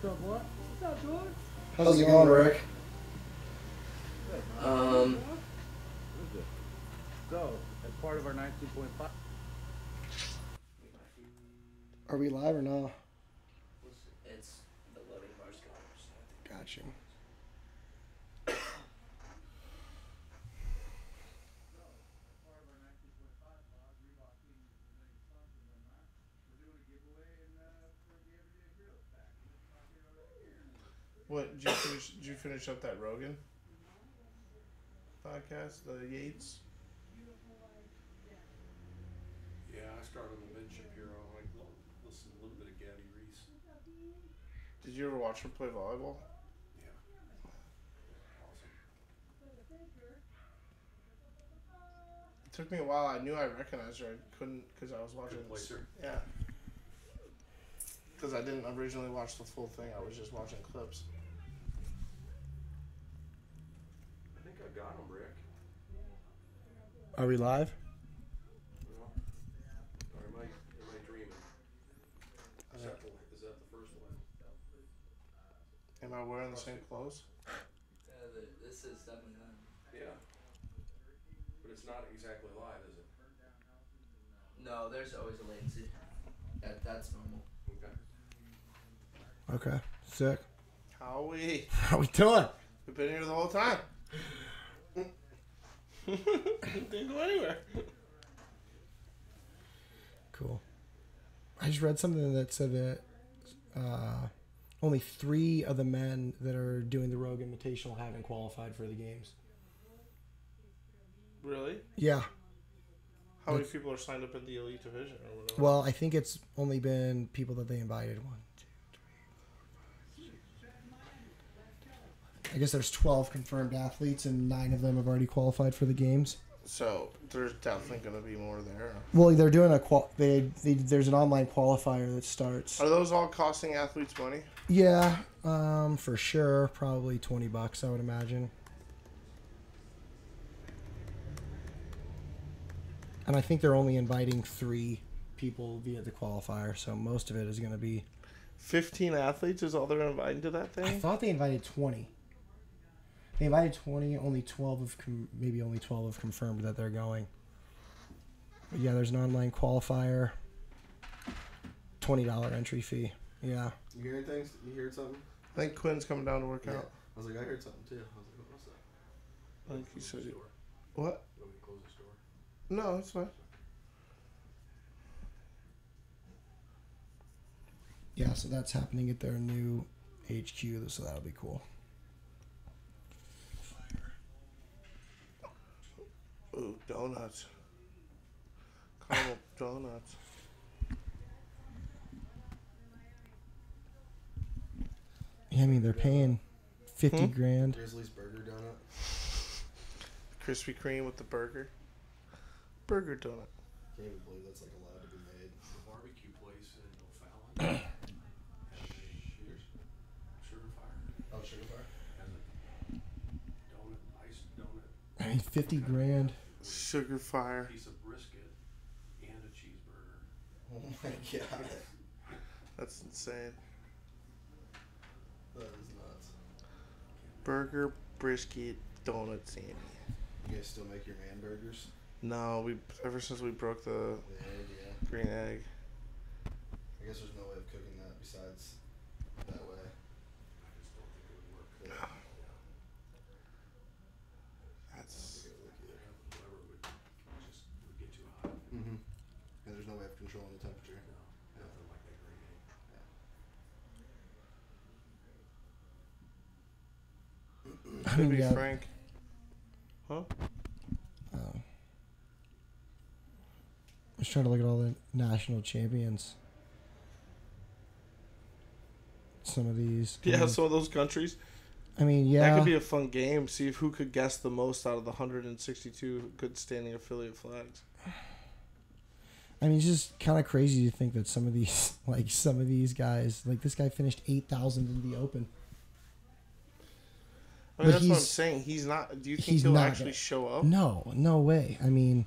What's up, boy? What's up, George? How's it going, Rick? So, as part of our 19.5. Are we live or no? It's the loading bar's going. Got you. What did you finish up that Rogan podcast, the Yates? Yeah, I started on the Midship Hero. I listened to a little bit of Gaddy Reese. Did you ever watch her play volleyball? Yeah. Awesome. It took me a while. I knew I recognized her. I couldn't because I was watching. Couldn't place her? Yeah. Because I didn't originally watch the full thing. I was just watching clips. I think I got him, Rick. Are we live? Well, or am I dreaming? Is that the first one? Am I wearing the same clothes? This is definitely not. Yeah. But it's not exactly live, is it? No, there's always a latency. That's normal. Okay. Okay. Sick. Howie. How we doing? We've been here the whole time. Didn't go anywhere. Cool. I just read something that said that only 3 of the men that are doing the Rogue Invitational haven't qualified for the games. Really? Yeah. How many people are signed up in the elite division or whatever? Well, I think it's only been people that they invited. 1, 2, 3, 4, 5, 6. I guess there's 12 confirmed athletes, and 9 of them have already qualified for the games. So there's definitely going to be more there. Well, they're doing there's an online qualifier that starts. Are those all costing athletes money? Yeah, for sure, probably $20, I would imagine. And I think they're only inviting 3 people via the qualifier, so most of it is going to be... 15 athletes is all they're inviting to that thing? I thought they invited 20. They invited 20, only 12 have confirmed that they're going. But yeah, there's an online qualifier, $20 entry fee. Yeah. You hearing things? You heard something? I think Quinn's coming down to work out. I was like, I heard something too. I was like, what's that? I think he said it. What? Let me close the store. No, it's fine. Yeah, so that's happening at their new HQ, so that'll be cool. Ooh, donuts. Caramel donuts. Yeah, I mean, they're paying 50 grand. Grizzly's Burger Donut. Krispy Kreme with the burger. Burger donut. Can't even believe that's like allowed to be made. The barbecue place in O'Fallon. Sugar Fire. Oh, Sugar Fire? Has a donut, iced donut, I mean, 50 grand. Sugar fire. piece of brisket, and a cheeseburger. Oh my god. That's insane. That is nuts. Burger, brisket, donut, Sandy. You guys still make your man burgers? No, ever since we broke the The egg, yeah. green egg. I guess there's no way of cooking that besides that way. I just don't think it would work. Yeah. That's Whatever would get too hot. Mm-hmm. And there's no way of controlling the temperature. No, nothing like that green egg. I could mean, be yeah. Frank. Huh? I was trying to look at all the national champions. Some of these. Yeah, some of those countries. I mean, yeah. That could be a fun game. See if who could guess the most out of the 162 good standing affiliate flags. I mean, it's just kind of crazy to think that some of these guys, like this guy finished 8,000 in the Open. I mean, But that's what I'm he's- saying. He's not. Do you think he's he'll not actually gonna- show up? No, no way. I mean,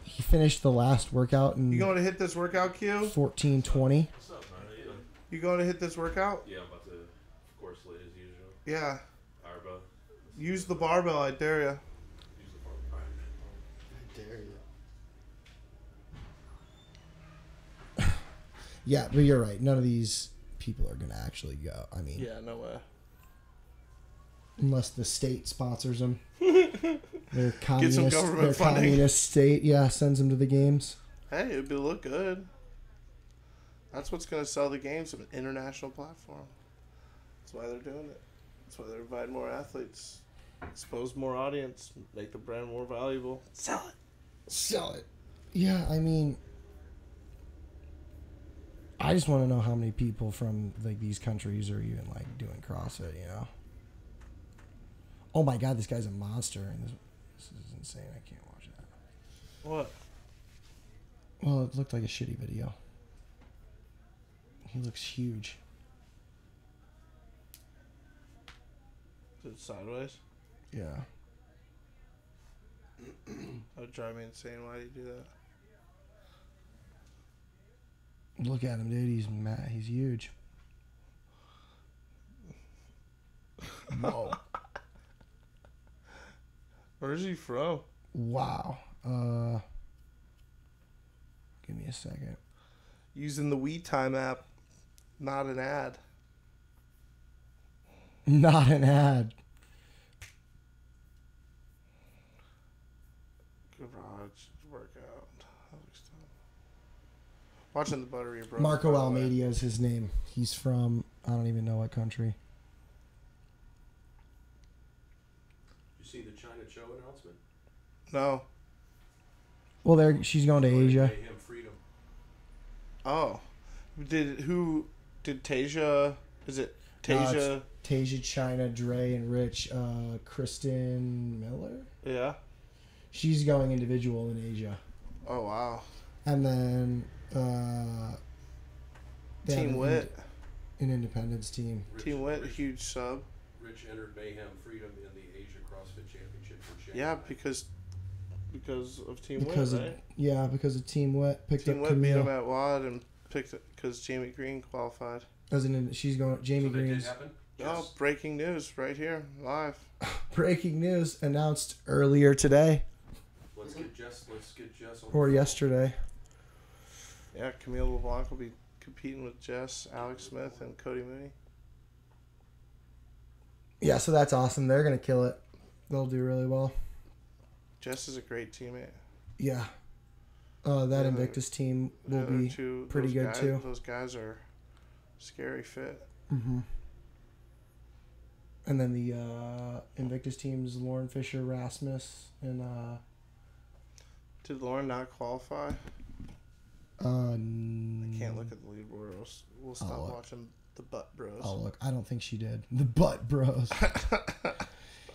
he finished the last workout in You going to hit this workout, Q? 14:20. What's up, man? How you doing? You going to hit this workout? Yeah, I'm about to, of course, late as usual. Yeah. Arba. Use the barbell, I dare ya. Use the bar. I dare you. Yeah, but you're right. None of these people are going to actually go. I mean, Yeah, no way. unless the state sponsors them. Their Get some government their funding. communist state, yeah, sends them to the games. Hey, it'd look good. That's what's going to sell the games, an international platform. That's why they're doing it. That's why they're inviting more athletes. Expose more audience. Make the brand more valuable. Sell it. Sell it. Yeah, I mean, I just want to know how many people from like these countries are even like doing CrossFit, you know? Oh my God, this guy's a monster, and this is insane. I can't watch that. What? Well, it looked like a shitty video. He looks huge. Is it sideways? Yeah. That would drive me insane. Why do you do that? Look at him, dude. He's mad. He's huge. Whoa. Where is he from? Wow. Give me a second. Using the WeTime app, not an ad. Not an ad. Garage workout. That looks tough. Watching the buttery bro. Marco Almeida is his name. He's from, I don't even know what country. You see the China Show announcement? No. Well, she's going to Asia. Mayhem Freedom. Oh. Did Tasia? Is it Tasia? Tasia, China, Dre, and Rich. Kristen Miller? Yeah. She's going individual in Asia. Oh, wow. And then they have Team Wit. an independence team. Team Wit, huge sub. Rich entered Mayhem Freedom in the Asia CrossFit Championship in Shanghai. Yeah, because of Team Because Wit, of, right? yeah, because of Team Wit picked Team up Wit beat him Camille. at WAD and picked it because Jamie Green qualified. She's going. Jamie So that did Green's happen? Oh, Yes. breaking news right here, live. breaking news announced earlier today Let's get Jess on or the phone. yesterday. Yeah, Camille LeBlanc will be competing with Jess, Alex Smith, and Cody Mooney. Yeah, so that's awesome. They're gonna kill it. They'll do really well. Jess is a great teammate. Yeah. That Yeah, Invictus team will The other be two- pretty those good guys- too. Those guys are scary fit. Mm-hmm. And then the Invictus teams: Lauren Fisher, Rasmus, and Did Lauren not qualify? I can't look at the leaderboard. We'll stop look. watching the Butt Bros. Oh look, I don't think she did. The Butt Bros. I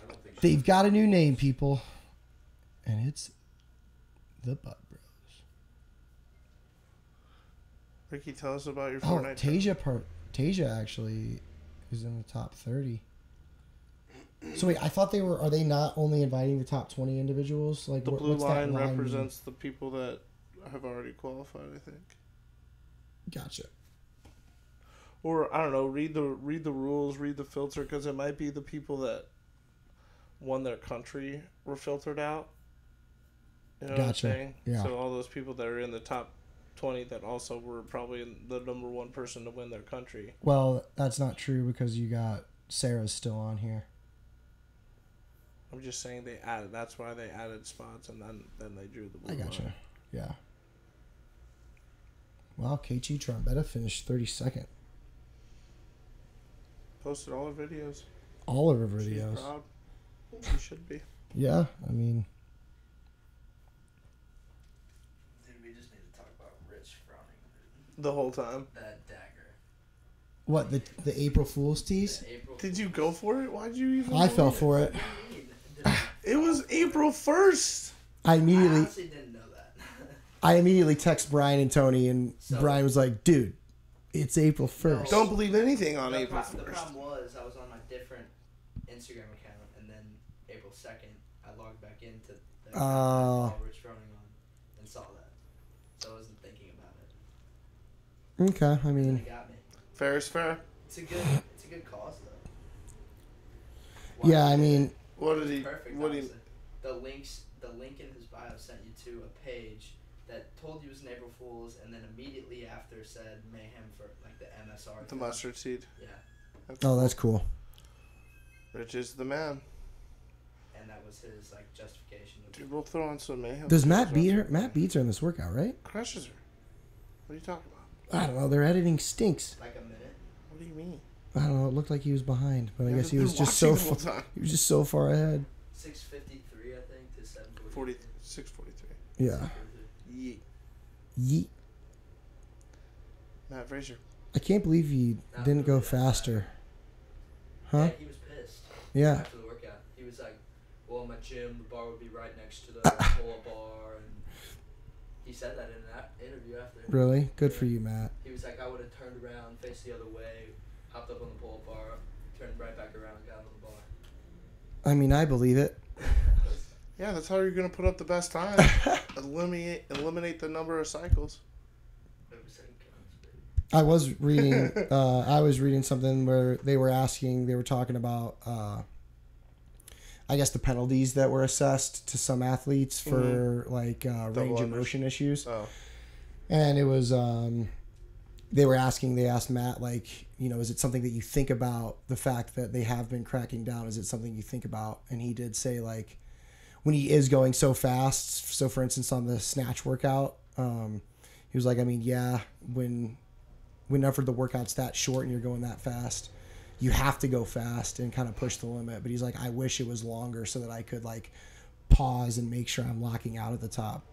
don't think They've got a new name, people, and it's the Butt Bros. Ricky, tell us about your Oh, Fortnite. Tasia actually is in the top 30. So wait, I thought they were. Are they not only inviting the top 20 individuals? Like The blue what's that line mean? represents the people that have already qualified, I think. Gotcha. Or I don't know. Read the rules. Read the filter, because it might be the people that won their country were filtered out. You know what I'm Gotcha. saying? Yeah. So all those people that are in the top 20 that also were probably the number one person to win their country. Well, that's not true because you got Sarah's still on here. I'm just saying they added. That's why they added spots, and then they drew the blue I gotcha. line. Yeah. Wow, KG Trombetta finished 32nd. Posted all her videos. All of her She's videos. proud. She should be. Yeah, I mean, Dude, we just need to talk about Rich frowning. The whole time. That dagger. what the April Fool's tease? The April Did you go for it? Why'd you even? I go fell for for it. What do you mean? Did it. It was April 1st. I I immediately, honestly didn't know that. I immediately text Brian and Tony, and So- Brian was like, "Dude, it's April 1st." Don't believe anything on the April The 1st. problem was I was on my different Instagram account, and then April 2nd, I logged back into the account Oh. that Rich frowning on and saw that. So I wasn't thinking about it. Okay, I And mean, it got me. Fair is fair. It's a good cause though. Yeah, I mean, What did he? Perfect. What did he? Honestly. The link in his bio sent you to a page that told you it was an April Fool's, and then immediately after said mayhem for like the MSR. The mustard seed. Yeah, oh, that's cool. Rich is the man. and that was his like justification. Dude, we'll throw on some mayhem. Does Matt beat her? Matt beats her in this workout, right? Crushes her. What are you talking about? I don't know. Their editing stinks. Like a minute. What do you mean? I don't know. It looked like he was behind, but I You guess he haven't was been just so watching the whole time. he was just so far ahead. 6:53, I think, to 7:40. 46:43. Yeah. Yeet. Yeet. Matt Frazier. I can't believe he Not didn't go really that faster. Huh? Yeah, he was pissed. Yeah. After the workout, he was like, "Well, in my gym, the bar would be right next to the pull-up bar," and he said that in that interview after. Really? Good for you, Matt. He was like, "I would have turned around, faced the other way, hopped up on the pull-up bar, turned right back around, and got on the bar." I mean, I believe it. Yeah, that's how you're gonna put up the best time. eliminate the number of cycles. I was reading something where they were talking about I guess the penalties that were assessed to some athletes for like range of motion issues. Oh. And it was they asked Matt, like, you know, is it something that you think about, the fact that they have been cracking down? Is it something you think about? And he did say, like, when he is going so fast, so for instance on the snatch workout, he was like, I mean, yeah, whenever the workout's that short and you're going that fast, you have to go fast and kind of push the limit. But he's like, I wish it was longer so that I could like pause and make sure I'm locking out at the top.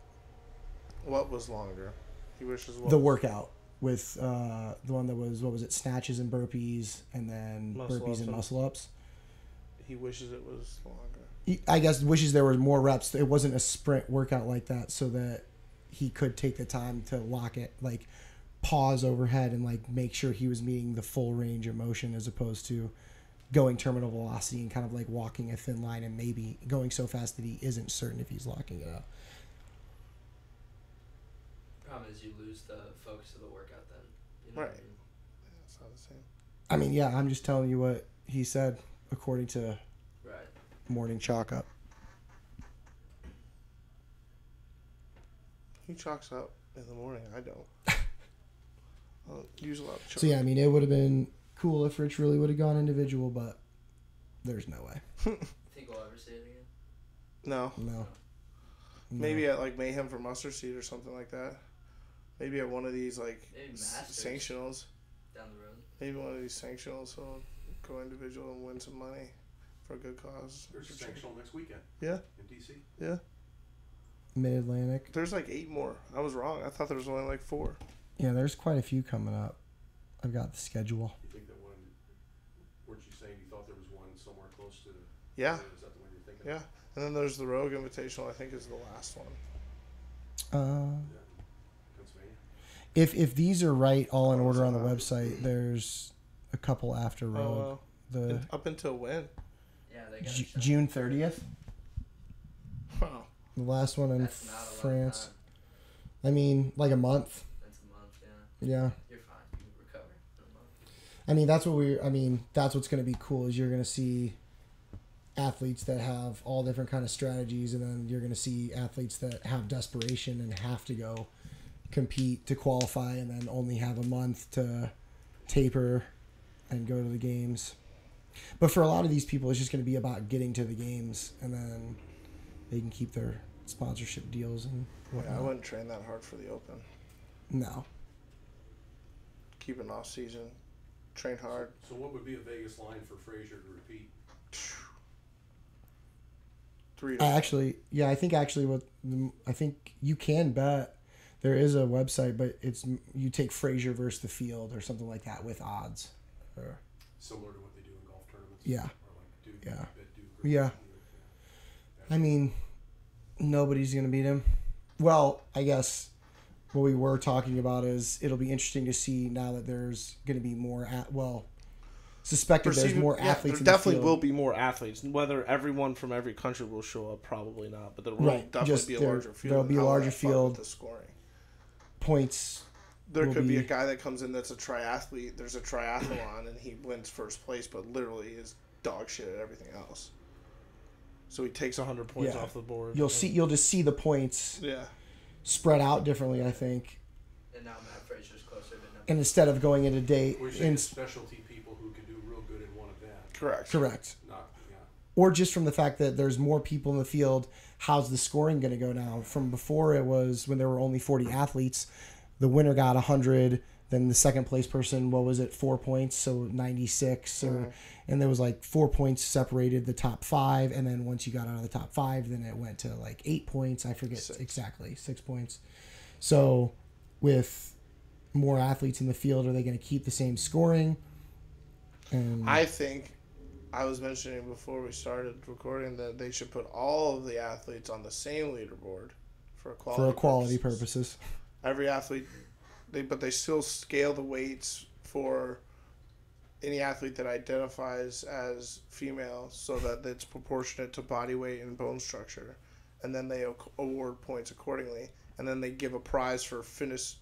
What was longer? He wishes what? The workout with the one that was, what was it, snatches and burpees, and then Muscle burpees ups and and- muscle ups. He wishes it was longer. I guess wishes there were more reps. It wasn't a sprint workout like that, so that he could take the time to lock it, like pause overhead and like make sure he was meeting the full range of motion, as opposed to going terminal velocity and kind of like walking a thin line and maybe going so fast that he isn't certain if he's locking it up. Problem is, you lose the focus of the workout then. You know Right. what I mean? Yeah, it's not the same. I mean, yeah, I'm just telling you what he said according to Right. Morning Chalk Up. He chalks up in the morning. I don't. I don't use a lot of chalk. So yeah, I mean, it would have been cool if Rich really would have gone individual, but there's no way. Think we'll ever see it again? No. No. Maybe at like Mayhem for Mustard Seed or something like that. Maybe at one of these like Maybe Masters. sanctionals. Down the road. Maybe one of these sanctionals will go individual and win some money for a good cause. There's a sanctional next weekend Yeah, in DC. yeah. Mid-Atlantic. There's like 8 more. I was wrong. I thought there was only like 4. Yeah, there's quite a few coming up. I've got the schedule. You think that one? Weren't you saying you thought there was one somewhere close to? Yeah, Is that the one you're thinking? yeah. And then there's the Rogue Invitational. I think is the last one. Yeah. Pennsylvania. If these are right, all in Oh, order on the it's website, there's a couple after Rogue. The Up until when? Yeah, they got June 30th, Wow. the last one in That's not a lot of France. time. I mean, like a month. That's a month, yeah. Yeah. You're fine. You can recover in a month. I mean, that's what's going to be cool, is you're going to see athletes that have all different kind of strategies, and then you're going to see athletes that have desperation and have to go compete to qualify, and then only have a month to taper and go to the games. But for a lot of these people, it's just going to be about getting to the games, and then they can keep their sponsorship deals and Yeah, I whatnot. wouldn't train that hard for the Open. No. Keep an off season. Train hard. So what would be a Vegas line for Frazier to repeat? 3 to I think you can bet. There is a website, but it's you take Frazier versus the field or something like that with odds. Or, Similar to what they do in golf tournaments? Yeah. Or like Duke, Yeah. Duke Yeah. I mean, nobody's going to beat him. Well, I guess what we were talking about is it'll be interesting to see now that there's going to be more suspected there's more athletes in There the definitely field. will be more athletes. Whether everyone from every country will show up, probably not. But there will Right. definitely be a larger field. There'll be a How will larger that fuck with field. The scoring. Points There will could be a guy that comes in that's a triathlete. There's a triathlon, and he wins first place, but literally is dog shit at everything else. So he takes 100 points off the board. You'll just see the points spread out differently, I think. And now Matt Frazier's closer to number. And instead of going in a day... We're saying specialty people who can do real good in one event. Correct. Yeah. Or just from the fact that there's more people in the field, how's the scoring going to go now? From before, it was when there were only 40 athletes, the winner got 100, then the second place person, 4 points, so 96, and there was like 4 points separated the top 5, and then once you got out of the top 5, then it went to like 8 points. I forget exactly, 6 points. So with more athletes in the field, are they going to keep the same scoring? And I think I was mentioning before we started recording that they should put all of the athletes on the same leaderboard for equality purposes. Every athlete, but they still scale the weights for any athlete that identifies as female so that it's proportionate to body weight and bone structure. And then they award points accordingly. And then they give a prize for fittest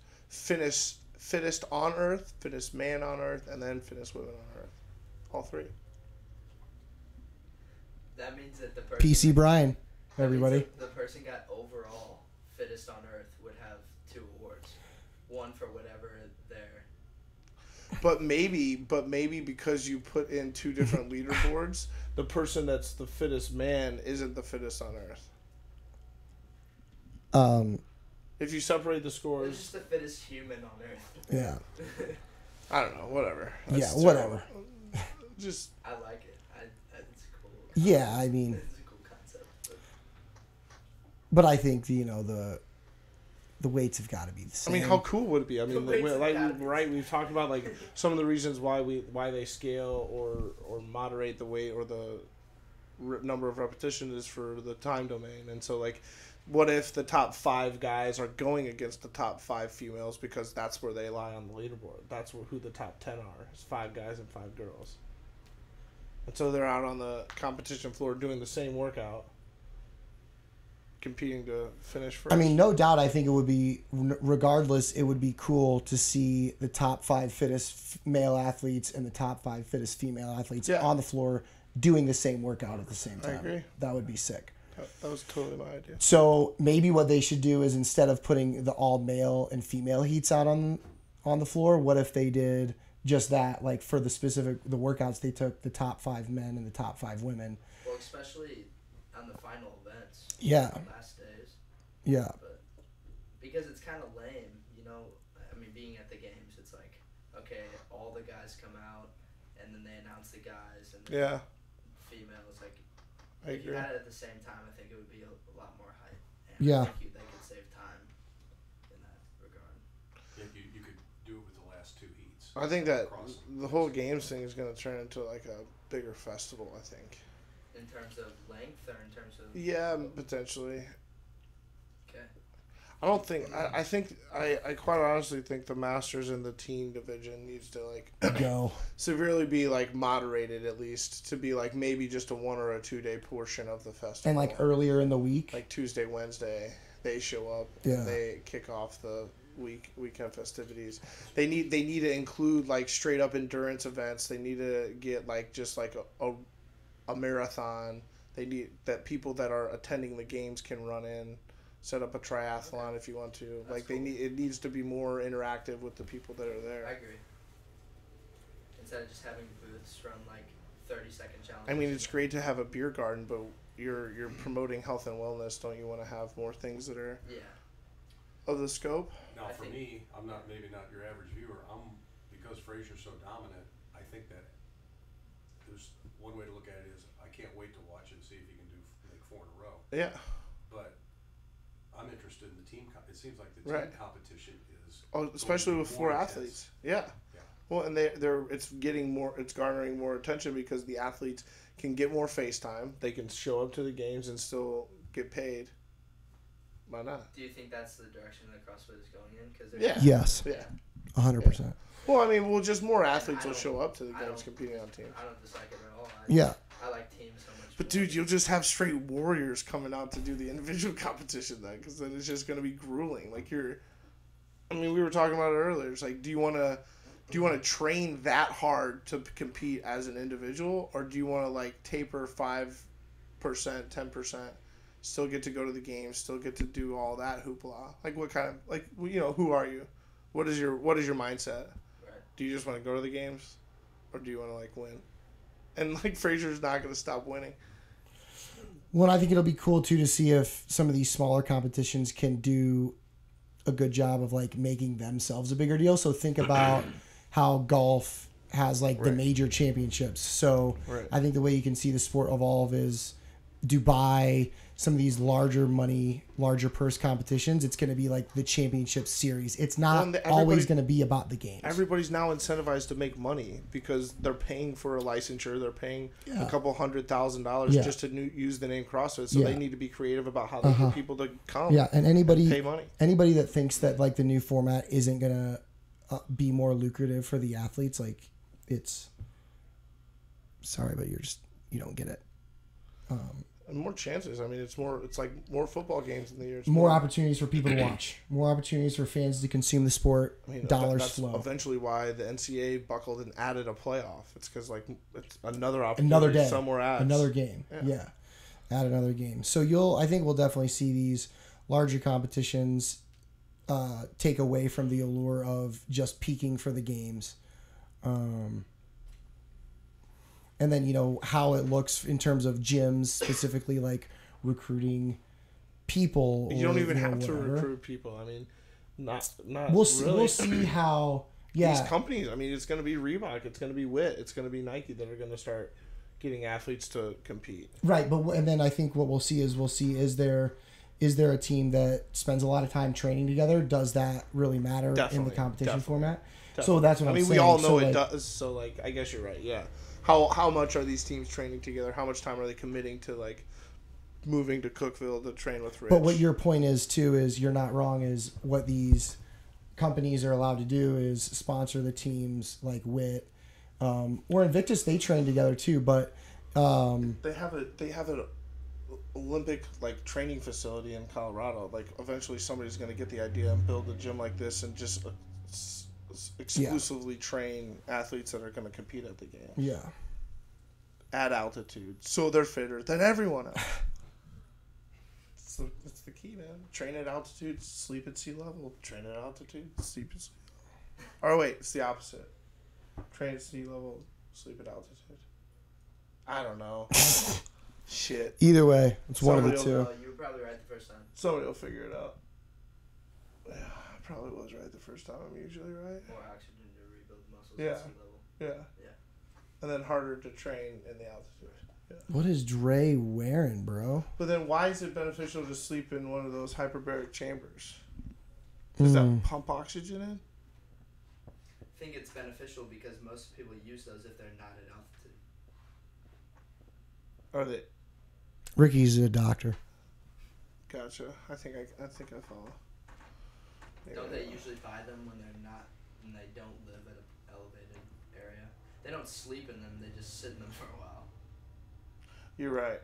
on Earth, fittest man on Earth, and then fittest women on Earth. All 3. That means that the person... PC Brian, everybody. The person got overall fittest on Earth would have 2 awards. One for whatever their... But maybe because you put in 2 different leaderboards, the person that's the fittest man isn't the fittest on Earth. If you separate the They're scores... just the fittest human on Earth. Yeah. I don't know, whatever. Whatever. Just... I like it. It's cool. Yeah, I mean... It's a cool concept. But I think, the weights have got to be the same. I mean, how cool would it be? I mean, we've talked about like some of the reasons why they scale or moderate the weight or the number of repetitions is for the time domain. And so, like, what if the top 5 guys are going against the top 5 females because that's where they lie on the leaderboard? That's who the top 10 are. It's 5 guys and 5 girls. And so they're out on the competition floor doing the same workout, competing to finish first. I mean, no doubt, I think it would be, regardless, it would be cool to see the top 5 fittest male athletes and the top 5 fittest female athletes on the floor doing the same workout at the same time. I agree. That would be sick. That was totally my idea. So maybe what they should do is, instead of putting the all male and female heats out on the floor, what if they did just that? Like, for the workouts, they took the top 5 men and the top 5 women. Well, especially on the final events. Yeah. On last days. Yeah. But because it's kind of lame, I mean, being at the games, it's like, okay, all the guys come out, and then they announce the guys, and then females, like, I if you agree. had it at the same time, I think it would be a lot more hype. And Yeah. I think they could save time in that regard. Yeah, you could do it with the last 2 heats. I think that the whole games thing is going to turn into like a bigger festival, I think. In terms of length or in terms of... Yeah, potentially. Okay. I don't think... I quite honestly think the Masters and the teen division needs to, like... Go. severely be, like, moderated, at least, to be, like, maybe just a 1 or a 2 day portion of the festival. And, like, earlier in the week. Like, Tuesday, Wednesday, they show up. Yeah. And they kick off the weekend festivities. They need to include, like, straight up endurance events. They need to get, like, just, like, a marathon. They need that people that are attending the games can run in, set up a triathlon if you want to. That's like cool. it needs to be more interactive with the people that are there. I agree. Instead of just having booths run like 30-second challenges. I mean, it's great to have a beer garden, but you're promoting health and wellness. Don't you want to have more things that are of the scope? Now, I for think- me, I'm not your average viewer. Because Frazier's so dominant, I think that there's one way to look at it is I can't wait to watch it and see if he can do like 4 in a row. Yeah. But I'm interested in the team. It seems like the team Right. competition is. Especially with 4 intense. athletes. Yeah. Yeah. Well, and it's garnering more attention because the athletes can get more face time. They can show up to the games and still get paid. Why not? Do you think that's the direction that CrossFit is going in? Cause Yeah. Yes. Yeah. 100%. Well, I mean, just more athletes will don't- show up to the I games don't- competing on teams. I don't dislike it at all. Yeah. I like teams so much. But more. dude, you'll just have straight warriors coming out to do the individual competition then, because then it's just going to be grueling. Like I mean, we were talking about it earlier. It's like, do you want to train that hard to compete as an individual, or do you want to like taper 5%, 10%, still get to go to the games, still get to do all that hoopla? Like, what kind of, like, you know, who are you? What is your mindset? Right. Do you just want to go to the games, or do you want to like win? And like Frazier's not going to stop winning. Well, I think it'll be cool too to see if some of these smaller competitions can do a good job of like making themselves a bigger deal. So think about how golf has like the major championships. So I think the way you can see the sport evolve is Dubai, some of these larger money, larger purse competitions. It's going to be like the championship series. It's not always going to be about the games. Everybody's now incentivized to make money because they're paying for a licensure. They're paying a couple $100,000 just to use the name CrossFit. So they need to be creative about how they get people to come. Yeah, and pay money. Anybody that thinks that like the new format isn't going to be more lucrative for the athletes, like it's sorry, but you don't get it. And more chances. I mean, it's like more football games in the year. More opportunities for people to watch. More opportunities for fans to consume the sport. I mean, dollars that's flow. Eventually why the NCAA buckled and added a playoff. It's because like it's another opportunity. Another day. Somewhere else. Another game. Yeah. Add another game. So I think we'll definitely see these larger competitions take away from the allure of just peaking for the games. And then, you know, how it looks in terms of gyms, specifically like recruiting people. You don't even have to recruit people. I mean, not we'll really. We'll see how, these companies, I mean, it's going to be Reebok, it's going to be WIT, it's going to be Nike that are going to start getting athletes to compete. Right, and then I think what we'll see is there a team that spends a lot of time training together? Does that really matter in the competition format? Definitely. So that's what I'm saying. We all know it does. So like, I guess you're right. Yeah. How much are these teams training together? How much time are they committing to like moving to Cookeville to train with Rich? But what your point is too is you're not wrong. Is what these companies are allowed to do is sponsor the teams like WIT or Invictus. They train together too, but they have an Olympic like training facility in Colorado. Like eventually somebody's going to get the idea and build a gym like this and just exclusively train athletes that are going to compete at the game. Yeah. At altitude, so they're fitter than everyone else. That's the key, man. Train at altitude, sleep at sea level. Train at altitude, sleep at sea level. Or wait, it's the opposite. Train at sea level, sleep at altitude. I don't know. Shit. Either way, it's one of the two. You were probably right the first time. Somebody will figure it out. Yeah, I probably was right the first time. I'm usually right. More oxygen to rebuild the muscles at sea level. Yeah. And then harder to train in the altitude. Yeah. What is Dre wearing, bro? But then why is it beneficial to sleep in one of those hyperbaric chambers? Does that pump oxygen in? I think it's beneficial because most people use those if they're not at altitude. Are they? Ricky's a doctor. Gotcha. I think I follow. Don't they usually buy them when they don't live at an elevated area? They don't sleep in them, they just sit in them for a while. You're right.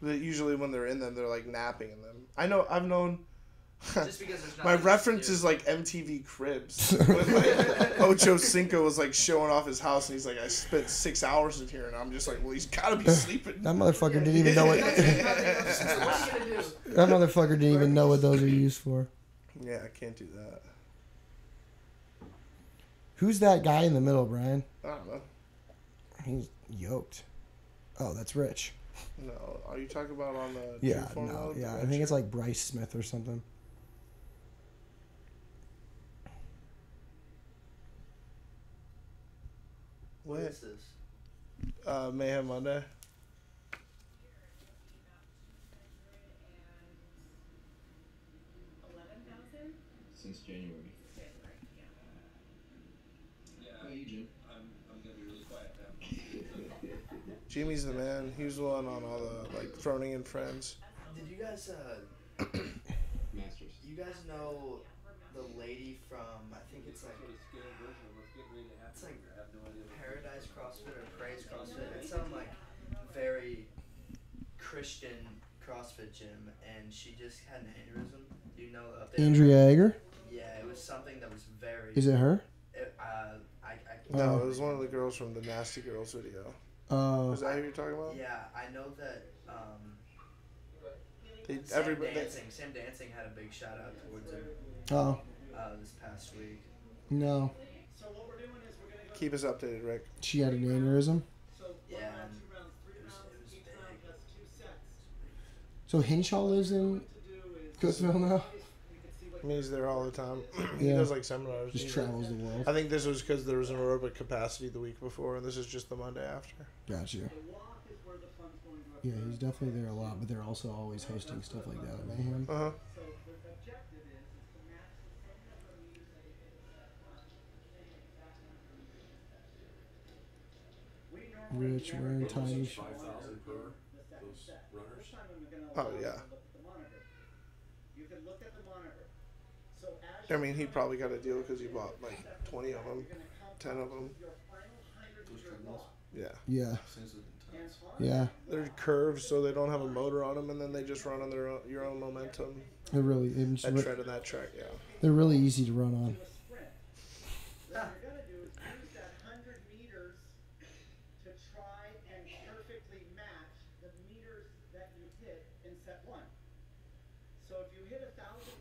Yeah. Usually when they're in them, they're like napping in them. I've known. Just because there's my reference is like MTV Cribs. When like Ocho Cinco was like showing off his house and he's like, I spent 6 hours in here, and I'm just like, well, he's gotta be sleeping. That motherfucker didn't even know what. What are you gonna do? That motherfucker didn't even know what those are used for. Yeah, I can't do that. Who's that guy in the middle, Brian? I don't know. He's yoked. Oh, that's Rich. No, are you talking about on the I think it's like Bryce Smith or something. What is this? Mayhem Monday. Since January. Yeah. Hey, Jim. I'm gonna be really quiet now. Jimmy's the man. He was the one on all the like Froning and Friends. Did you guys Masters. you guys know the lady from I think it's like Paradise CrossFit or Praise CrossFit? It's some like very Christian CrossFit gym, and she just had an aneurysm. Do you know the update? Andrea Egger? Is it her? No, it was one of the girls from the Nasty Girls video. Is that who you're talking about? Yeah, I know that. Sam Dancing had a big shout out towards her. Oh. This past week. No. Keep us updated, Rick. She had an aneurysm. Yeah, and it was big. So Henshaw lives in Cookville now. I mean, he's there all the time. He Yeah. does like seminars. Just travels the world. I think this was because there was an aerobic capacity the week before, and this is just the Monday after. Got you. Yeah, he's definitely there a lot, but they're also always hosting stuff like that at Mayhem. Uh huh. Rich wearing tiny shorts. 5,000 per those runners. Oh yeah. I mean, he probably got a deal because he bought like 20 of them, 10 of them. Those treadmills. Yeah. Yeah. Seems to be intense. Yeah. They're curved, so they don't have a motor on them, and then they just run on your own momentum. They're really That tread and that track, yeah. they're really easy to run on.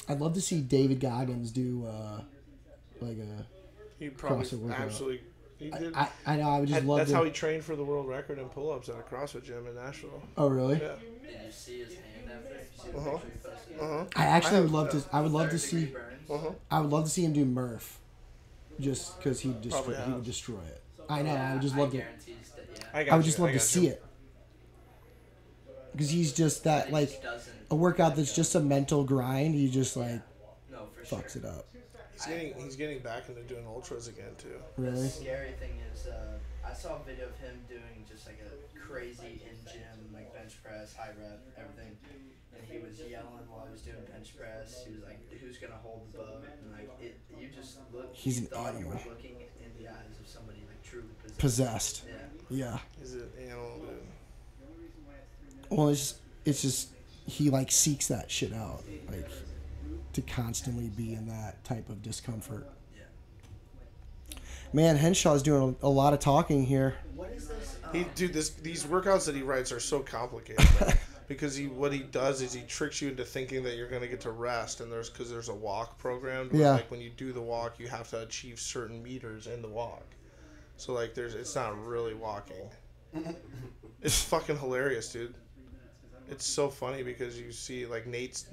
I'd love to see David Goggins do like a. He probably CrossFit workout. absolutely. He did. I know. I would just love That's to. how he trained for the world record in pull-ups at a CrossFit gym in Nashville. Oh really? Yeah. Did you see his hand after? See the Uh-huh. picture he posted? Uh-huh. I actually would love yeah. to. I would love to Third-degree see. burns. Uh-huh. I would love to see him do Murph, just because he Probably would has. destroy it. I know. I would just love to. guarantee he's yeah. I I would just love I to got see you. it. Because he's just that He like just doesn't. a workout that's just a mental grind. He just like No, for fucks sure. it up. He's getting back into doing ultras again too. The Really? scary thing is, I saw a video of him doing just like a crazy in gym, like bench press, high rep, everything. And he was yelling while he was doing bench press. He was like, "Who's gonna hold the boat?" And like, you just look. He's you an thought you were animal. looking in the eyes of somebody like truly possessed. Possessed. Yeah. Yeah. He's an animal, dude. Well, it's just he like seeks that shit out, like to constantly be in that type of discomfort. Yeah. Man, Henshaw's doing a lot of talking here. What is this? These workouts that he writes are so complicated. Man. Because what he does is he tricks you into thinking that you're gonna get to rest, and there's a walk programmed. Where, Yeah. Like when you do the walk, you have to achieve certain meters in the walk. So like it's not really walking. It's fucking hilarious, dude. It's so funny because you see like Nate's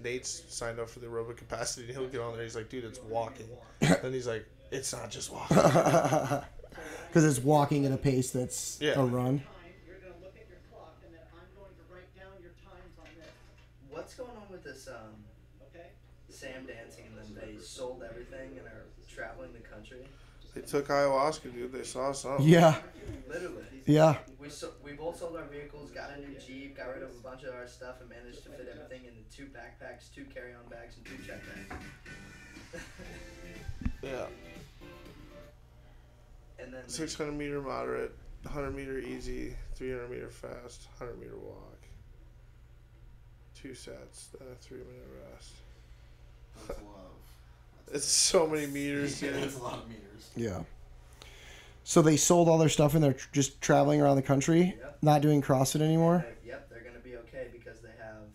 signed up for the aerobic capacity, and he'll get on there. He's like, dude, it's walking. Then he's like, it's not just walking. Because it's walking at a pace that's Yeah. a run. What's going on with this Sam Dancing, and then they sold everything and are traveling the country? They took ayahuasca, dude. They saw something. Yeah. Literally. Yeah. We both sold our vehicles, got a new Jeep, got rid of a bunch of our stuff, and managed to fit everything into 2 backpacks, 2 carry-on bags, and 2 check bags. Yeah. And then 600 meter moderate, 100 meter easy, 300 meter fast, 100 meter walk. 2 sets, then a 3-minute rest. That's a lot of. It's so many meters, Yeah, dude. that's a lot of meters. Yeah. So they sold all their stuff and they're just traveling around the country, Yep. not doing CrossFit anymore. Yep, they're gonna be okay because they have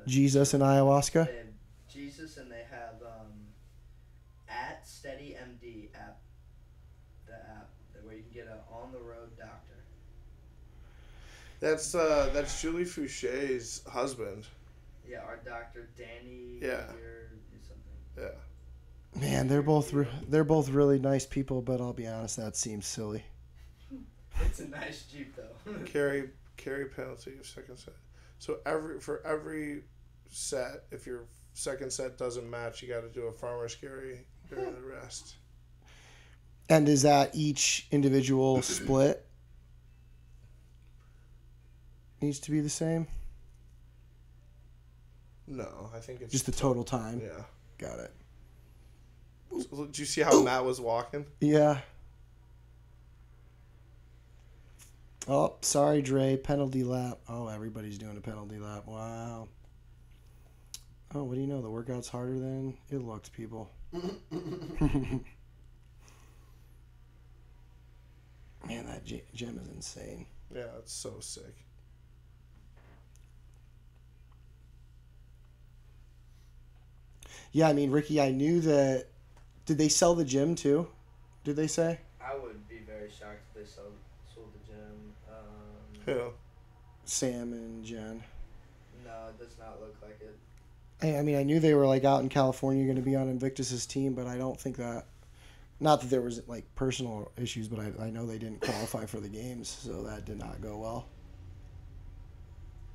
Jesus and ayahuasca. They have Jesus, and they have at Steady MD app, the app where you can get a on the road doctor. That's Julie Foucher's husband. Yeah, our doctor Danny. Yeah. Or something. Yeah. Man, they're both really nice people, but I'll be honest, that seems silly. It's a nice Jeep though. Carry penalty of second set. So for every set, if your second set doesn't match, you got to do a farmer's carry during the rest. And is that each individual split needs to be the same? No, I think it's Just the total time. Yeah. Got it. So, did you see how Matt was walking? Yeah. Oh, sorry, Dre. Penalty lap. Oh, everybody's doing a penalty lap. Wow. Oh, what do you know? The workout's harder than it looked, people. Man, that gym is insane. Yeah, it's so sick. Yeah, I mean, Ricky, I knew that. Did they sell the gym too? Did they say? I would be very shocked if they sold the gym. Who? Sam and Jen. No, it does not look like it. I mean, I knew they were like out in California going to be on Invictus's team, but I don't think that. Not that there was like personal issues, but I know they didn't qualify for the games, so that did not go well.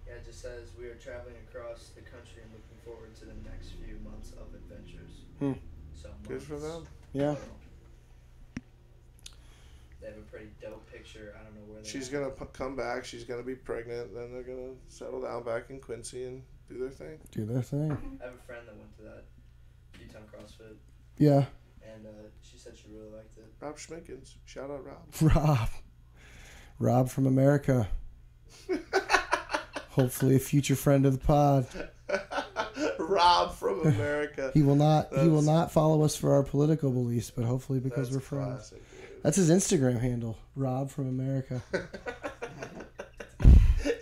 Yeah, it just says we are traveling across the country and looking forward to the next few months of adventures. So Good for them. Yeah. They have a pretty dope picture. I don't know where they're She's at. gonna come back. She's gonna be pregnant. Then they're gonna settle down back in Quincy and do their thing. Do their thing. I have a friend that went to that Utah CrossFit, Yeah. and she said she really liked it. Rob Schmickens. Shout out Rob. Rob from America. Hopefully a future friend of the pod. Rob from America. He will not follow us for our political beliefs, but hopefully because we're friends. Classic, dude. That's his Instagram handle, Rob from America.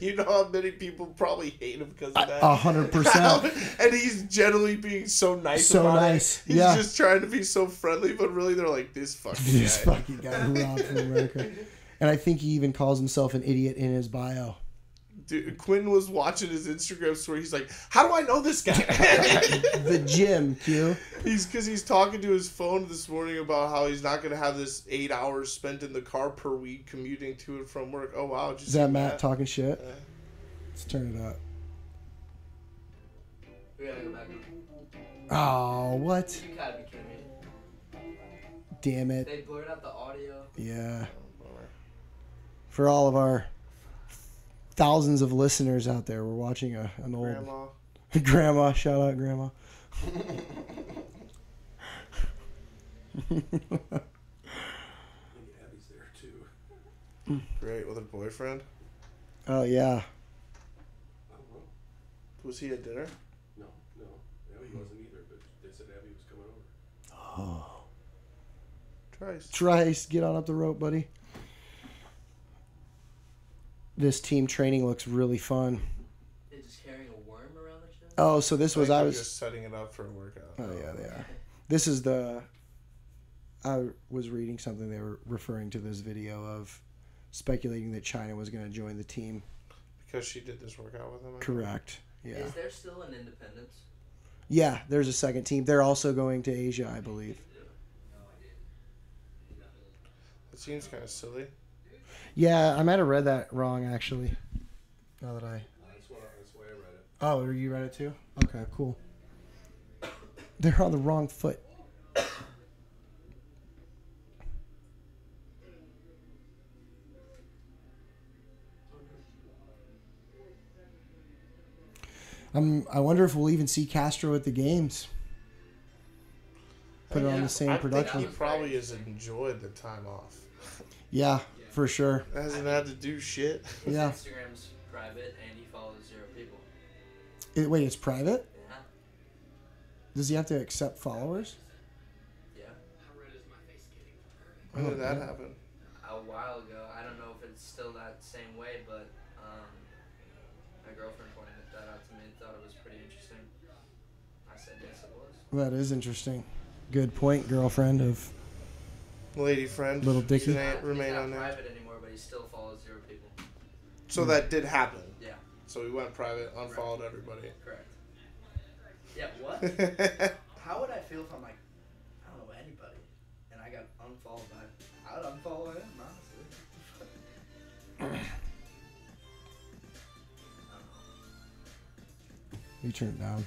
You know how many people probably hate him because of that? 100%. And he's generally being so nice So about nice, it. He's yeah. just trying to be so friendly, but really they're like, this fucking guy. Rob from America. And I think he even calls himself an idiot in his bio. Dude, Quinn was watching his Instagram story. He's like, how do I know this guy? The gym, Q. Because he's talking to his phone this morning about how he's not going to have this 8 hours spent in the car per week commuting to and from work. Oh, wow. Is that Matt talking shit? Let's turn it up. We gotta go back. Oh, what? You gotta be kidding me. Damn it. They blurred out the audio. Yeah. For all of our thousands of listeners out there, we're watching an old... Grandma. Shout out, Grandma. I think Abby's there too. Great. With her boyfriend? Oh, yeah. I don't know. Was he at dinner? No. Abby wasn't either, but they said Abby was coming over. Oh. Trice. Get on up the rope, buddy. This team training looks really fun. They're just carrying a worm around the chest? Oh, so this was... I was just setting it up for a workout. Oh, yeah, they are. This is the... I was reading something. They were referring to this video of speculating that China was going to join the team. Because she did this workout with him? Correct. Yeah. Is there still an Independence? Yeah, there's a second team. They're also going to Asia, I believe. It seems kind of silly. Yeah, I might have read that wrong, actually. Now that I... That's why I read it. Oh, you read it too? Okay, cool. They're on the wrong foot. I wonder if we'll even see Castro at the games. Put it on the same production. I think he probably has enjoyed the time off. Yeah, for sure. Hasn't had to do shit. Yeah. His Instagram's private and he follows 0 people. Wait, it's private? Yeah. Does he have to accept followers? Yeah. When did that happen? A while ago. I don't know if it's still that same way, but my girlfriend pointed that out to me and thought it was pretty interesting. I said yes, it was. That is interesting. Good point, girlfriend of Lady friend. Little Dicky. He's not Remain on there. private anymore, but he still follows 0 people. So that did happen. Yeah. So he went private, unfollowed everybody. Correct. Yeah, what? How would I feel if I'm like, I don't know anybody, and I got unfollowed by... I would unfollow him, honestly. You turned it down.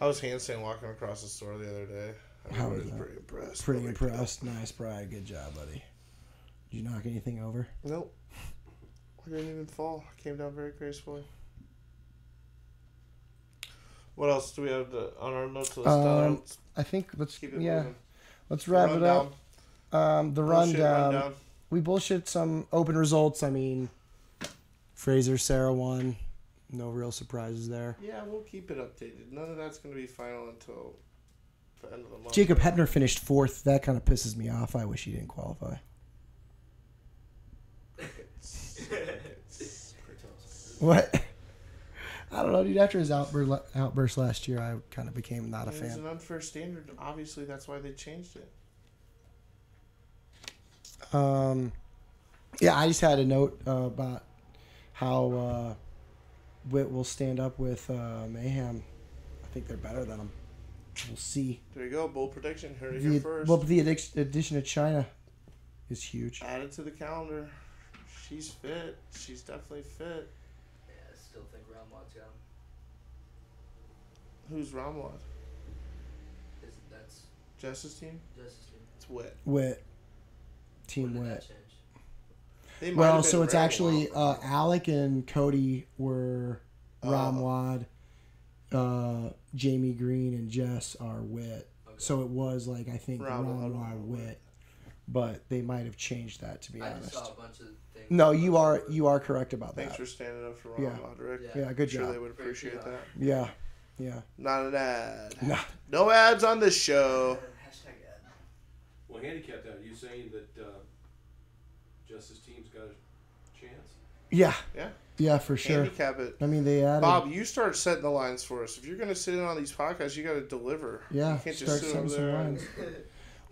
I was handstand walking across the store the other day. How I was was that? pretty impressed. Pretty But impressed. Nice, Brian. Good job, buddy. Did you knock anything over? Nope. I didn't even fall. I came down very gracefully. What else do we have on our notes list? I think let's Keep it yeah, moving. let's wrap it up. The Bullshit rundown. We bullshit some open results. I mean, Fraser, Sarah won. No real surprises there. Yeah, we'll keep it updated. None of that's going to be final until the end of the month. Jacob Hepner finished 4th. That kind of pisses me off. I wish he didn't qualify. What? I don't know, dude. After his outburst last year, I kind of became not a It was fan. an unfair standard. Obviously, that's why they changed it. Yeah, I just had a note about how Witt will stand up with Mayhem. I think they're better than him. We'll see. There you go. Bold prediction. Heard it here first. Well, the addition of China is huge. Add it to the calendar. She's fit. She's definitely fit. Yeah, I still think Ramwad's got him. Who's Ramwad? That's Jess's team? Justice team. It's Witt. Witt. Team When did Witt. that change? They might Well, have been so it's very actually well. Alec and Cody were Ramwad. Jamie Green and Jess are Witt. Okay. So it was like, I think, Ramwad, Ramwad Witt. But they might have changed that, to be I honest. just saw a bunch of things. No, you are correct about Thanks that. for standing up for Yeah. Ramwad, Rick. Yeah, good I'm sure job. they would appreciate that. Yeah, yeah. Not an ad. No. No ads on this show. Hashtag ad. Well, handicap that. Are you saying that Justice team's got a chance? Yeah, Yeah. yeah, for sure. Handicap it. I mean, they added. Bob, you start setting the lines for us. If you're going to sit in on these podcasts, you got to deliver. Yeah, You can't start just sit over setting some there lines. and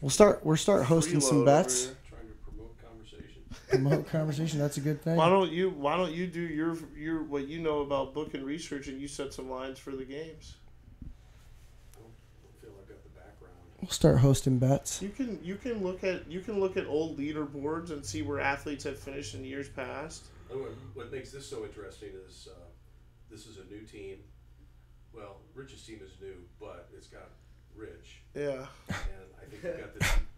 We'll start hosting freeload some over bets. here. Trying to promote conversation. Promote conversation. That's a good thing. Why don't you do your what you know about book and research, and you set some lines for the games? I don't feel I've got the background. We'll start hosting bets. You can look at old leaderboards and see where athletes have finished in years past. What makes this so interesting is this is a new team. Well, Rich's team is new, but it's got Rich, Yeah, and I think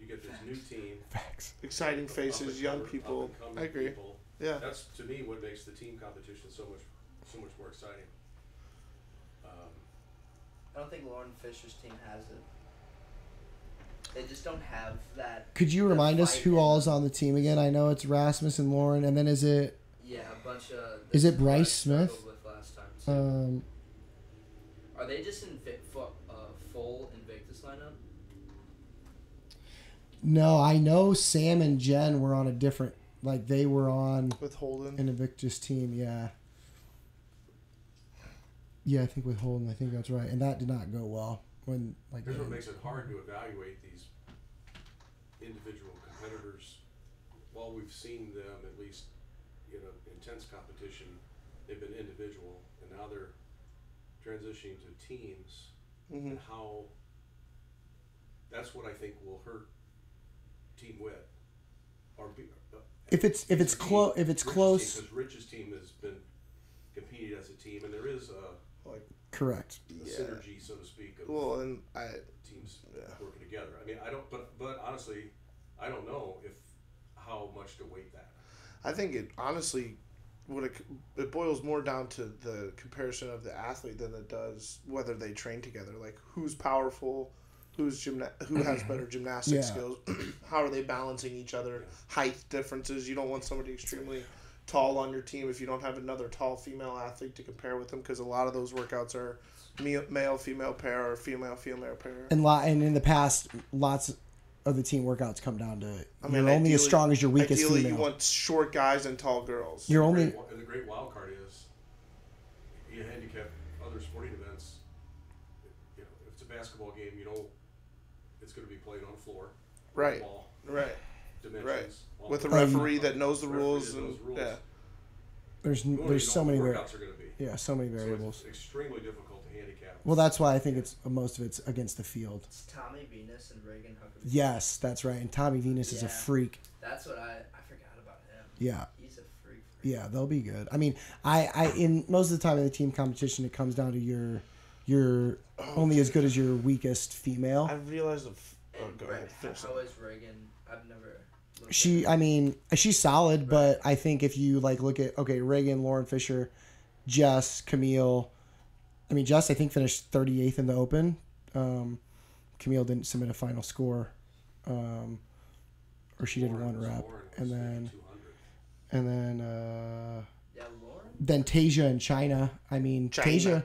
you get this new team. Facts. exciting faces, young people. up-and-coming I agree. people. Yeah, That's to me what makes the team competition so much more exciting. I don't think Lauren Fisher's team has it. They just don't have that. Could you the remind us fight who in all them. is on the team again? I know it's Rasmus and Lauren, and then is it Yeah, a bunch of. Is it that's who I Bryce struggled Smith? With last time too. Are they just in full Invictus lineup? No, I know Sam and Jen were on a different, like they were on with Holden. an Invictus team. Yeah. Yeah, I think with Holden, I think that's right, and that did not go well when like. Here's what they- makes it hard to evaluate these individual competitors. While we've seen them at least in an intense competition, they've been individual, and now they're transitioning to teams. Mm-hmm. And how that's what I think will hurt Team Witt. Or be, If it's close, because Rich's team has been competed as a team, and there is a correct. synergy, so to speak, of Well, and teams Yeah. working together. I mean, I don't, but honestly, I don't know how much to weight that. I think it honestly, it boils more down to the comparison of the athlete than it does whether they train together. Like who's powerful, who has better gymnastic Yeah. skills, how are they balancing each other, height differences. You don't want somebody extremely tall on your team if you don't have another tall female athlete to compare with them, because a lot of those workouts are male female pair or female pair. And in the past, lots of the team workouts come down to you're only ideally- as strong as your weakest Ideally, female. you want short guys and tall girls. You're only The great wild card is you handicap other sporting events. You know, if it's a basketball game, you know it's going to be played on the floor, Right. ball, Right. dimensions, all With a that. referee that knows the Referee rules that knows and rules. yeah. there's You already there's know so what many the var- workouts are going to be. yeah, so many So variables. it's extremely difficult to handicap. Well, that's why I think it's most of it's against the field. It's Tommy Venus and Reagan Huckabee. Yes, that's right. And Tommy Venus is a Yeah. freak. That's what I forgot about him. Yeah. He's a freak. Yeah, they'll be good. I mean, I in most of the time in the team competition, it comes down to you're only as good as your weakest female. I realized. And Go ahead. Finish how it. is Reagan? I've never. looked She, at her. I mean, she's solid, but I think if you like look at Reagan, Lauren Fisher, Jess, Camille. I mean, Jess I think finished 38th in the Open. Camille didn't submit a final score, or she did one rep, and then Yeah, Lauren. Tasia and China. I mean, China.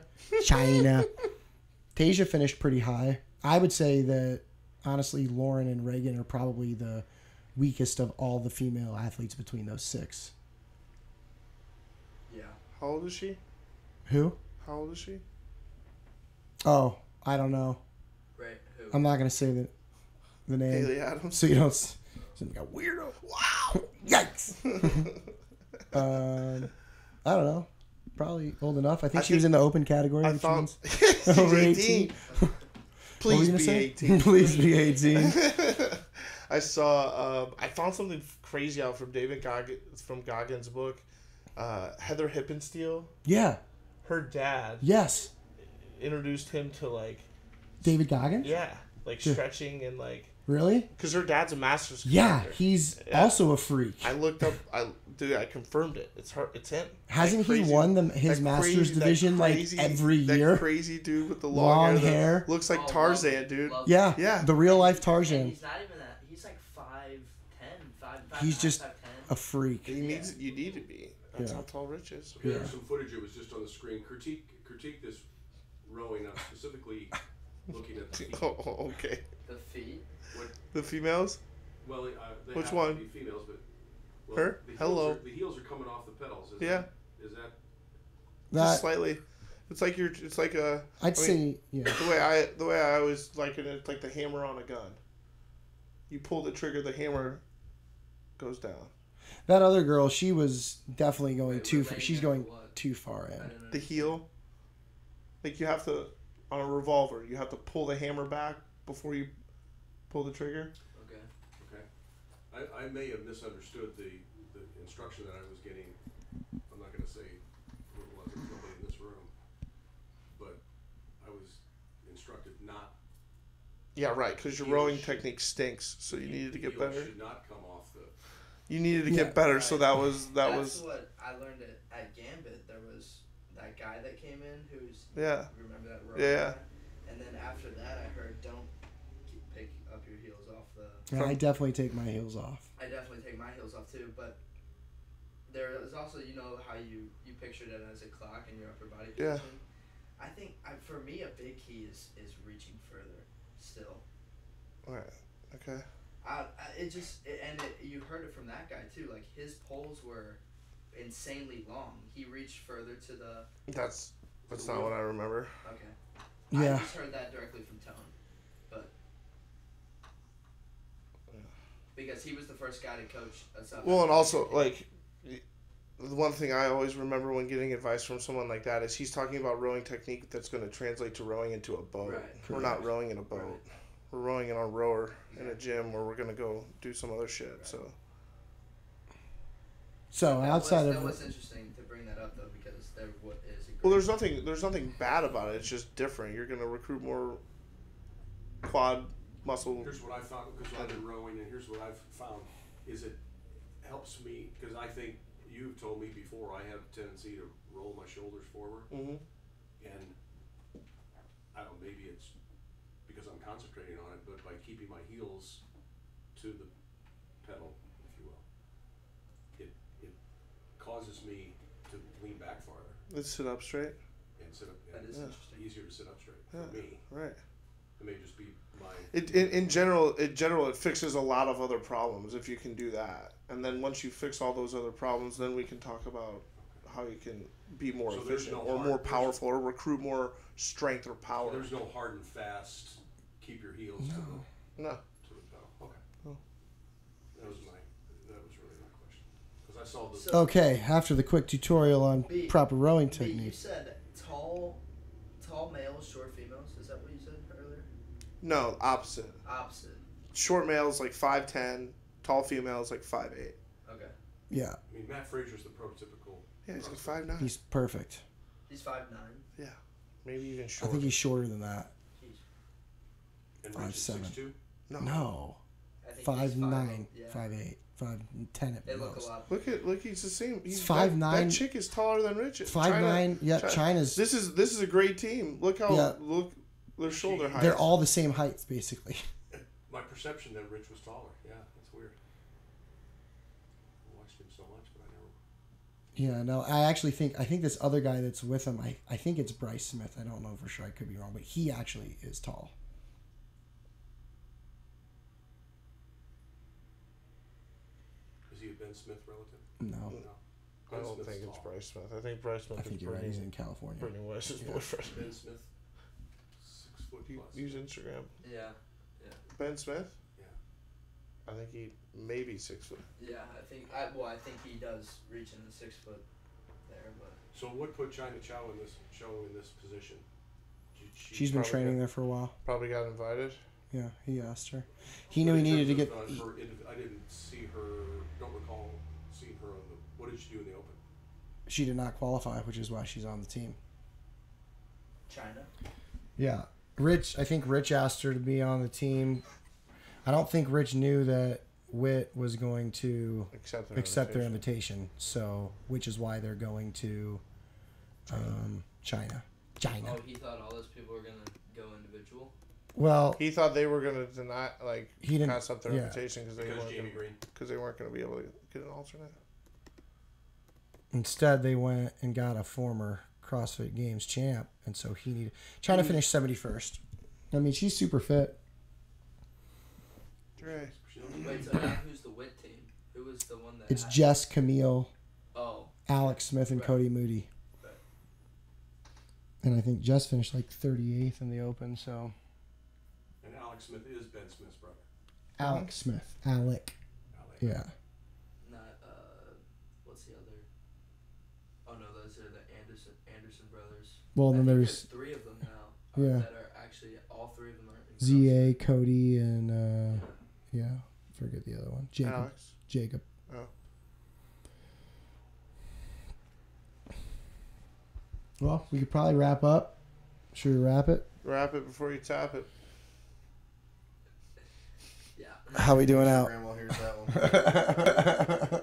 Tasia finished pretty high. I would say that honestly, Lauren and Reagan are probably the weakest of all the female athletes between those six. Yeah. How old is she? Who? How old is she? Oh, I don't know. Right. Who? I'm not gonna say the name. Haley Adams. So you don't. So you got weirdo. Wow. Yikes. I don't know. Probably old enough. I think she was in the open category. I which thought means she's over 18. What were you Please gonna be say? 18. Please be 18. I saw. I found something crazy out from David Goggins from Goggins' book. Heather Hippensteel. Yeah. Her dad Yes. introduced him to like. David Goggins? Yeah, like stretching and like. Really? Because her dad's a master's. Yeah, instructor. he's also a freak. I looked up. I confirmed it. It's her. It's him. Hasn't That he crazy- won his that master's crazy- that division crazy- like every that year? crazy dude with the Long long hair. that looks like Oh, Tarzan, love- dude. love- Yeah. Yeah. The real life And Tarzan. he's not even that. He's like 5'10", He's just 5'10". a freak. He needs. You need to be. That's Yeah. how tall Rich is. Here's Yeah. some footage. It was just on the screen. Critique this rowing. I'm specifically looking at the feet. Oh, okay. The feet. The females. Well, they Which have one? to be females, but well, Her? The heels Hello. the heels are coming off the pedals. Is Yeah. Is that? Just That slightly. It's like you're. It's like a. I'd say yeah. The way I always like it, it's like the hammer on a gun. You pull the trigger, the hammer goes down. That other girl, she was definitely going Wait, too. we're laying She's there going for what? too far I in. don't The understand. heel. Like you have to, on a revolver, you have to pull the hammer back before you pull the trigger. Okay. Okay. I may have misunderstood the instruction that I was getting. I'm not going to say who it was. There was nobody in this room, but I was instructed not. Yeah, right. Because your Heel rowing should- technique stinks, so you needed to the get heel better. Should not come off the. You needed to Yeah. get better, so Right. that That's was what I learned at Gambit. There was that guy that came in who's yeah. remember that row Yeah. guy? And then after that, I heard don't pick up your heels off the. Yeah, I definitely take my heels off. I definitely take my heels off too, but there is also how you pictured it as a clock in your upper body Yeah. position. I think for me a big key is reaching further still. Alright. Okay. You heard it from that guy too. Like his poles were insanely long. He reached further to the. That's not what I remember. Okay. I Yeah. just heard that directly from Tone, but because he was the first guy to coach us up. Well, and also like the one thing I always remember when getting advice from someone like that is he's talking about rowing technique that's going to translate to rowing into a boat. Right. We're not rowing in a boat. Right. We're rowing in our rower in a gym where we're going to go do some other shit. Right. So So outside that of was interesting to bring that up though because there is a well, great- there's nothing bad about it. It's just different. You're going to recruit more quad muscle. Here's what I found because I've been rowing, and here's what I've found is it helps me because I think you've told me before I have a tendency to roll my shoulders forward, Mm-hmm. and I don't know, maybe it's because I'm concentrating on it, but by keeping my heels to the pedal, if you will, it causes me to lean back farther Let's sit up straight. and sit up. That And is it's interesting. easier to sit up straight Yeah. for me. Right. It may just be my. In general, it fixes a lot of other problems if you can do that. And then once you fix all those other problems, then we can talk about how you can be more So there's efficient no or hard- more there's- powerful or recruit more strength or So power. there's no hard and fast. Keep your heels No. to the pedal. Okay. No. That was really my question because I saw the. So- okay, after the quick tutorial on B, proper rowing B, you technique. said tall males, short females. Is that what you said earlier? No, opposite. Opposite. Short males like 5'10", tall females like 5'8". Okay. Yeah, I mean, Matt Fraser's the prototypical. Yeah, he's like CrossFit. 5'9". he's perfect. He's 5'9". Yeah, maybe even I shorter. think he's shorter than that. Jeez. And 5'7". 6'2". No, I think 5'9", he's 5'8", 5'10" at They look a most. lot. Look, he's the same. He's 5'9". That chick is taller than Rich. 5'9". Yeah, China's. This is a great team. Look how Yeah. look their shoulder height. They're all the same heights, basically. My perception that Rich was taller. Yeah, that's weird. I watched him so much, but I never. Yeah, no, I think this other guy that's with him, I think it's Bryce Smith. I don't know for sure. I could be wrong, but he actually is tall. Is he a Ben Smith relative? No. No. I don't Smith's think it's tall. Bryce Smith. I think Bryce Smith I think is you're right. He's in Brittany, California. Brittany West's Yeah. boyfriend. Ben Smith, 6 foot plus. Use Instagram. Yeah. Ben Smith? Yeah. I think he may be 6 foot. Yeah, I think he does reach in the 6 foot there, but So what put China Chow in this position? She's been Probably training got- there for a while. Probably got invited. Yeah, he asked her. He knew he needed to get. I didn't see her. Don't recall seeing her on the. What did she do in the Open? She did not qualify, which is why she's on the team. China. Yeah, I think Rich asked her to be on the team. I don't think Rich knew that Witt was going to accept their invitation. So, which is why they're going to China. Oh, he thought all those people were gonna go individual. Well, He thought they were going to deny, He didn't- pass up their yeah. invitation because Jamie Green. they weren't going to be able to get an alternate. instead they went and got a former CrossFit Games champ, and so he needed. China finished 71st. I mean, she's super fit. Dre. Wait, so now who's the Witt team? Who was the one that? It's Jess, Camille, Oh, Alex Smith, and Right. Cody Moody. Right. And I think Jess finished like 38th in the Open. So And Alex Smith is Ben Smith's brother. Alex Smith, Alec, Alec. yeah. not what's the other? Oh no, those are the Anderson brothers. Well, I then think there's 3 of them now. Yeah. That are actually all 3 of them are. In ZA, Cody, and CrossFit. yeah, forget the other one. Jacob. Alex. Jacob. Oh. Well, we could probably wrap up. Should we wrap it? Wrap it before you tap it. Yeah. How we doing out? Grandma hears that one.